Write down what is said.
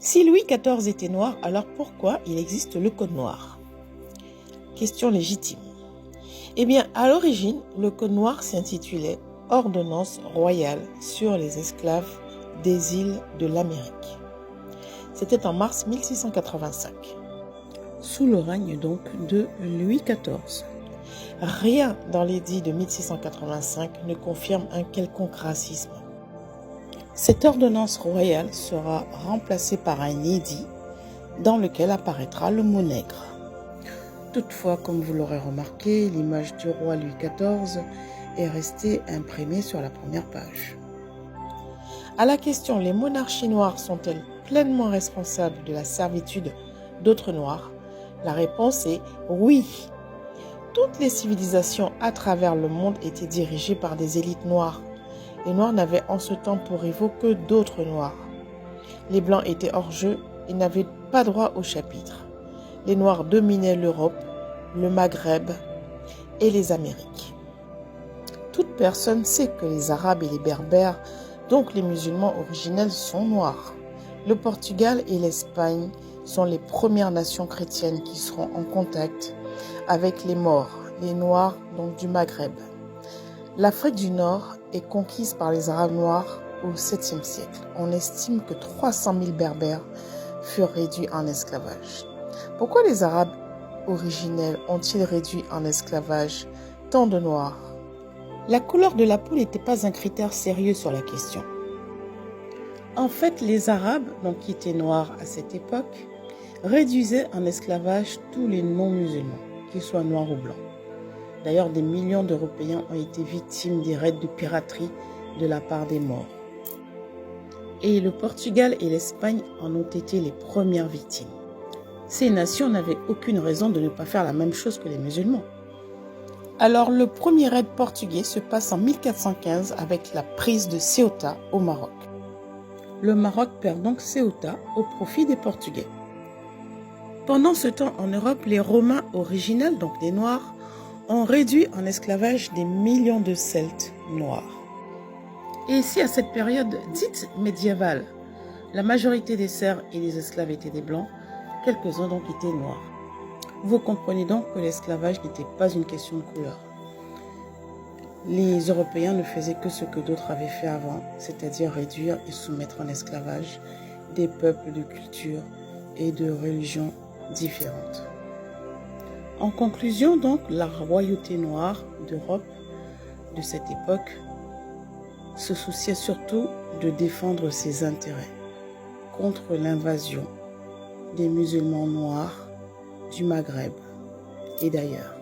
Si Louis XIV était noir, alors pourquoi il existe le Code noir? Question légitime. Eh bien, à l'origine, le Code noir s'intitulait « Ordonnance royale sur les esclaves des îles de l'Amérique ». C'était en mars 1685. Sous le règne donc de Louis XIV. Rien dans l'édit de 1685 ne confirme un quelconque racisme. Cette ordonnance royale sera remplacée par un édit dans lequel apparaîtra le mot nègre. Toutefois, comme vous l'aurez remarqué, l'image du roi Louis XIV est restée imprimée sur la première page. À la question « Les monarchies noires sont-elles pleinement responsables de la servitude d'autres noirs ?» la réponse est oui. Toutes les civilisations à travers le monde étaient dirigées par des élites noires. Les Noirs n'avaient en ce temps pour rivaux que d'autres Noirs. Les Blancs étaient hors jeu et n'avaient pas droit au chapitre. Les Noirs dominaient l'Europe, le Maghreb et les Amériques. Toute personne sait que les Arabes et les Berbères, donc les musulmans originels, sont noirs. Le Portugal et l'Espagne sont les premières nations chrétiennes qui seront en contact avec les Maures, les Noirs donc du Maghreb. L'Afrique du Nord est conquise par les Arabes noirs au 7e siècle. On estime que 300 000 Berbères furent réduits en esclavage. Pourquoi les Arabes originels ont-ils réduit en esclavage tant de Noirs? La couleur de la peau n'était pas un critère sérieux sur la question. En fait, les Arabes, donc qui étaient noirs à cette époque, réduisaient en esclavage tous les non-musulmans, qu'ils soient noirs ou blancs. D'ailleurs, des millions d'Européens ont été victimes des raids de piraterie de la part des Maures. Et le Portugal et l'Espagne en ont été les premières victimes. Ces nations n'avaient aucune raison de ne pas faire la même chose que les musulmans. Alors, le premier raid portugais se passe en 1415 avec la prise de Ceuta au Maroc. Le Maroc perd donc Ceuta au profit des Portugais. Pendant ce temps, en Europe, les Romains originels, donc des Noirs, ont réduit en esclavage des millions de Celtes noirs. Et si à cette période dite médiévale, la majorité des serfs et des esclaves étaient des blancs, quelques-uns donc étaient noirs. Vous comprenez donc que l'esclavage n'était pas une question de couleur. Les Européens ne faisaient que ce que d'autres avaient fait avant, c'est-à-dire réduire et soumettre en esclavage des peuples de culture et de religions différentes. En conclusion, donc, la royauté noire d'Europe de cette époque se souciait surtout de défendre ses intérêts contre l'invasion des musulmans noirs du Maghreb et d'ailleurs.